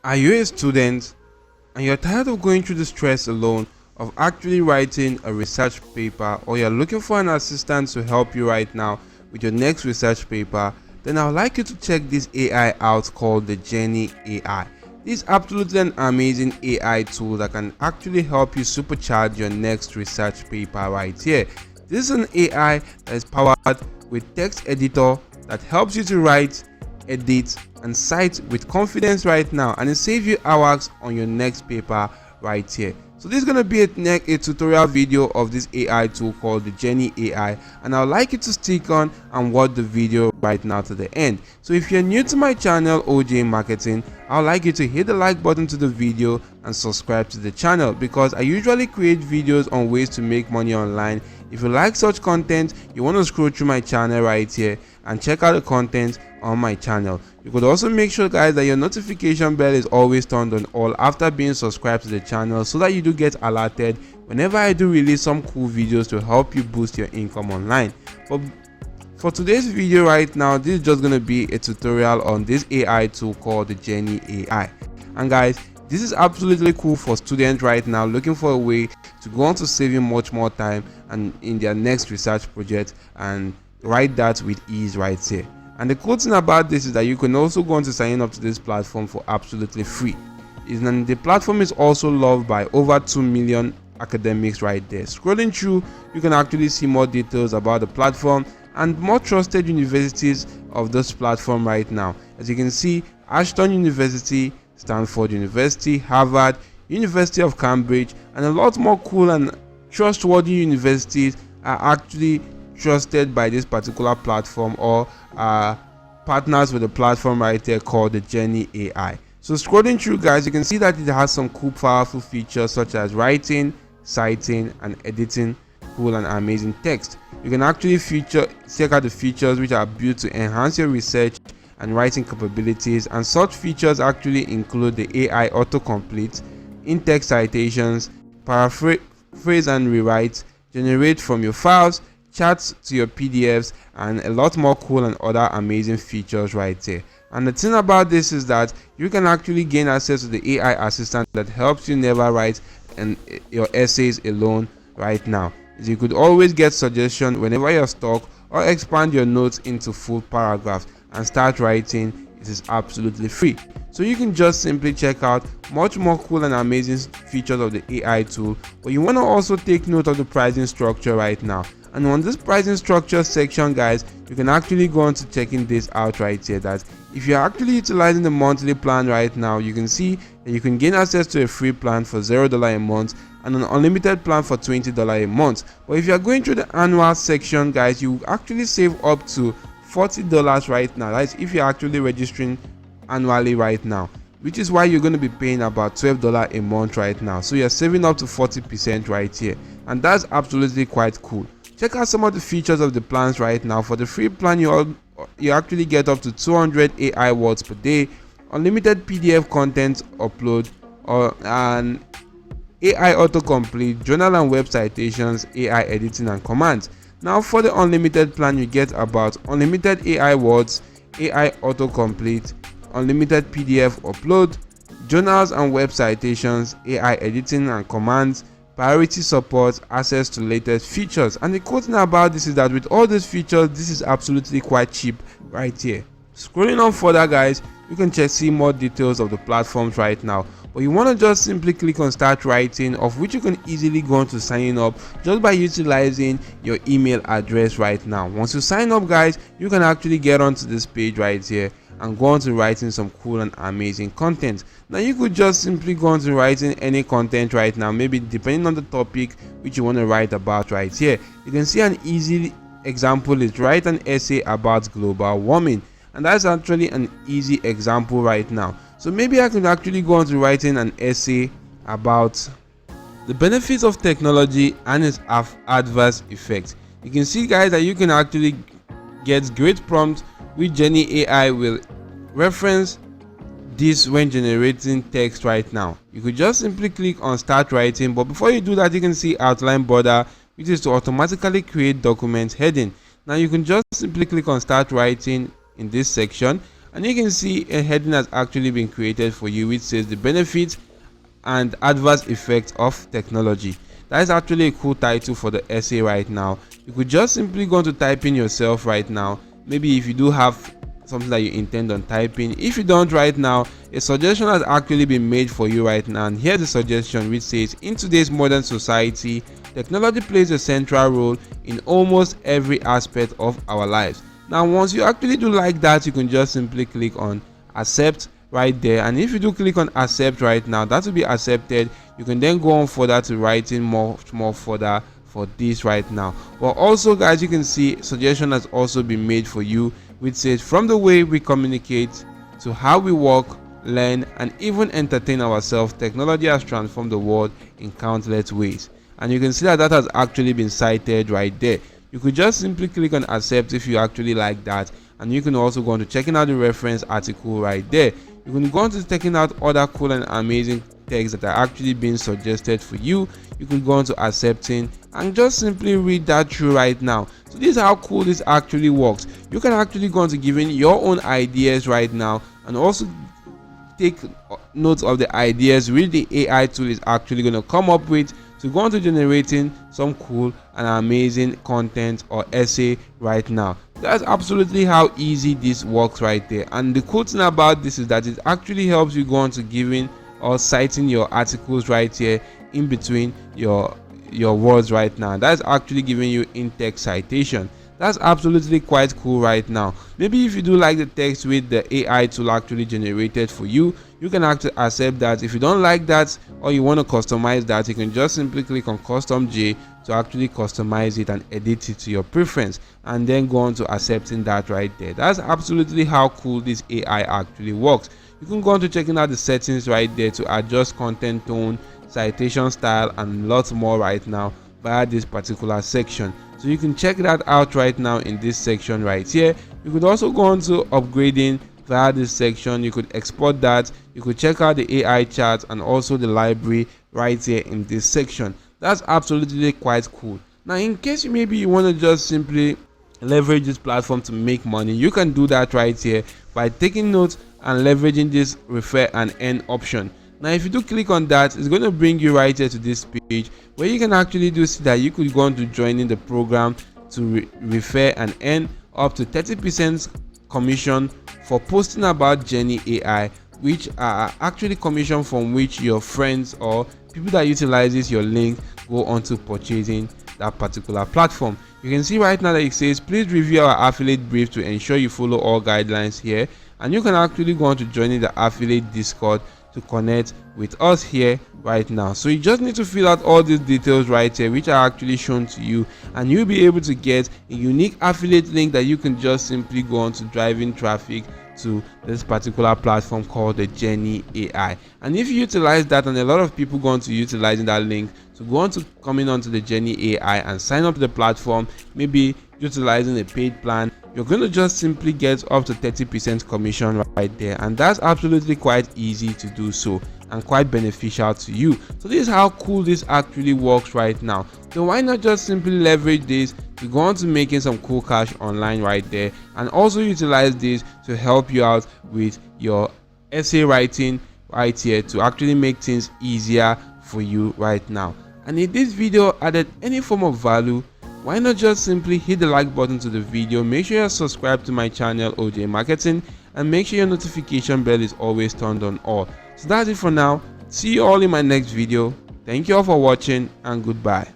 Are you a student and you're tired of going through the stress alone of actually writing a research paper, or you're looking for an assistant to help you right now with your next research paper? Then I would like you to check this AI out called the Jenni AI. This is absolutely an amazing AI tool that can actually help you supercharge your next research paper right here. This is an AI that is powered with text editor that helps you to write, edit, and cite with confidence right now, and it saves you hours on your next paper right here. So this is going to be a tutorial video of this AI tool called the Jenni AI, and I would like you to stick on and watch the video right now to the end. So if you're new to my channel OJ Marketing, I would like you to hit the like button to the video and subscribe to the channel, because I usually create videos on ways to make money online. If you like such content, you want to scroll through my channel right here and check out the content on my channel. You could also make sure, guys, that your notification bell is always turned on all after being subscribed to the channel, so that you do get alerted whenever I do release some cool videos to help you boost your income online. But for today's video right now, this is just going to be a tutorial on this AI tool called the Jenni AI. And guys, this is absolutely cool for students right now looking for a way to go on to saving much more time and in their next research project, and write that with ease right here. And the cool thing about this is that you can also go on to sign up to this platform for absolutely free. And the platform is also loved by over 2 million academics right there. Scrolling through, you can actually see more details about the platform and more trusted universities of this platform right now. As you can see, Ashton University, Stanford University, Harvard, University of Cambridge, and a lot more cool and trustworthy universities are actually trusted by this particular platform, or partners with the platform right there called the Jenni AI. So scrolling through, guys, you can see that it has some cool, powerful features such as writing, citing, and editing cool and amazing text. You can actually check out the features which are built to enhance your research and writing capabilities, and such features actually include the AI autocomplete, in-text citations, paraphrase and rewrite, generate from your files, chats to your PDFs, and a lot more cool and other amazing features right there. And the thing about this is that you can actually gain access to the AI assistant that helps you never write your essays alone right now. You could always get suggestions whenever you're stuck, or expand your notes into full paragraphs and start writing. It is absolutely free. So you can just simply check out much more cool and amazing features of the AI tool, but you want to also take note of the pricing structure right now. And on this pricing structure section, guys, you can actually go on to checking this out right here, that if you're actually utilizing the monthly plan right now, you can see that you can gain access to a free plan for $0 a month and an unlimited plan for $20 a month. But if you're going through the annual section, guys, you actually save up to $40 right now. That's if you're actually registering annually right now, which is why you're going to be paying about $12 a month right now. So you're saving up to 40% right here, and that's absolutely quite cool. Check out some of the features of the plans right now. For the free plan, you actually get up to 200 AI words per day, unlimited PDF content upload, or an AI autocomplete, journal and web citations, AI editing and commands. Now for the unlimited plan, you get about unlimited AI words, AI autocomplete, unlimited PDF upload, journals and web citations, AI editing and commands, priority support, access to latest features. And the cool thing about this is that with all these features, this is absolutely quite cheap right here. Scrolling on further, guys, you can see more details of the platforms right now, but you want to just simply click on start writing, of which you can easily go on to sign up just by utilizing your email address right now. Once you sign up, guys, you can actually get onto this page right here and go on to writing some cool and amazing content. Now you could just simply go on to writing any content right now, maybe depending on the topic which you want to write about right here. You can see an easy example is write an essay about global warming, and that's actually an easy example right now. So maybe I could actually go on to writing an essay about the benefits of technology and its adverse effects. You can see, guys, that you can actually get great prompts which Jenni AI will reference this when generating text right now. You could just simply click on start writing, but before you do that, you can see outline border, which is to automatically create document heading. Now you can just simply click on start writing in this section, And you can see a heading has actually been created for you, which says the benefits and adverse effects of technology. That is actually a cool title for the essay right now. You could just simply go to type in yourself right now. Maybe if you do have something that you intend on typing. If you don't right now, a suggestion has actually been made for you right now, and here's the suggestion, which says, in today's modern society, technology plays a central role in almost every aspect of our lives. Now once you actually do like that, you can just simply click on accept right there, and if you do click on accept right now, that will be accepted. You can then go on further to writing much more further for this right now. But also guys, you can see suggestion has also been made for you, which says, from the way we communicate to how we work, learn, and even entertain ourselves, technology has transformed the world in countless ways. And you can see that that has actually been cited right there. You could just simply click on accept if you actually like that, and you can also go on to checking out the reference article right there. You can go on to checking out other cool and amazing texts that are actually being suggested for you. You can go on to accepting and just simply read that through right now. So this is how cool this actually works. You can actually go on to giving your own ideas right now, and also take notes of the ideas which the AI tool is actually going to come up with, to go on to generating some cool and amazing content or essay right now. That's absolutely how easy this works right there. And the cool thing about this is that it actually helps you go on to giving or citing your articles right here in between your words right now. That's actually giving you in-text citation. That's absolutely quite cool right now. Maybe if you do like the text with the AI tool actually generated for you, you can actually accept that. If you don't like that, or you want to customize that, you can just simply click on custom J to actually customize it and edit it to your preference, and then go on to accepting that right there. That's absolutely how cool this AI actually works. You can go on to checking out the settings right there to adjust content tone, citation style, and lots more right now via this particular section. So you can check that out right now in this section right here. You could also go on to upgrading via this section. You could export that. You could check out the AI chart and also the library right here in this section. That's absolutely quite cool. Now in case maybe you want to just simply leverage this platform to make money, you can do that right here by taking notes and leveraging this refer and earn option. Now if you do click on that, it's going to bring you right here to this page where you can actually do see that you could go on to joining the program to refer and earn up to 30% commission for posting about Jenni.ai, which are actually commission from which your friends or people that utilizes your link go on to purchasing that particular platform. You can see right now that it says, please review our affiliate brief to ensure you follow all guidelines here, and you can actually go on to joining the affiliate Discord to connect with us here right now. So you just need to fill out all these details right here, which are actually shown to you, and you'll be able to get a unique affiliate link that you can just simply go on to driving traffic to this particular platform called the Jenni.ai. And if you utilize that, and a lot of people go on to utilizing that link to go on to coming onto the Jenni.ai and sign up to the platform, maybe utilizing a paid plan, you're going to just simply get up to 30% commission right there, and that's absolutely quite easy to do so and quite beneficial to you. So this is how cool this actually works right now. So why not just simply leverage this to go on to making some cool cash online right there, and also utilize this to help you out with your essay writing right here to actually make things easier for you right now. And if this video added any form of value, why not just simply hit the like button to the video, make sure you're subscribed to my channel OJ Marketing, and make sure your notification bell is always turned on all. So that's it for now. See you all in my next video. Thank you all for watching, and goodbye.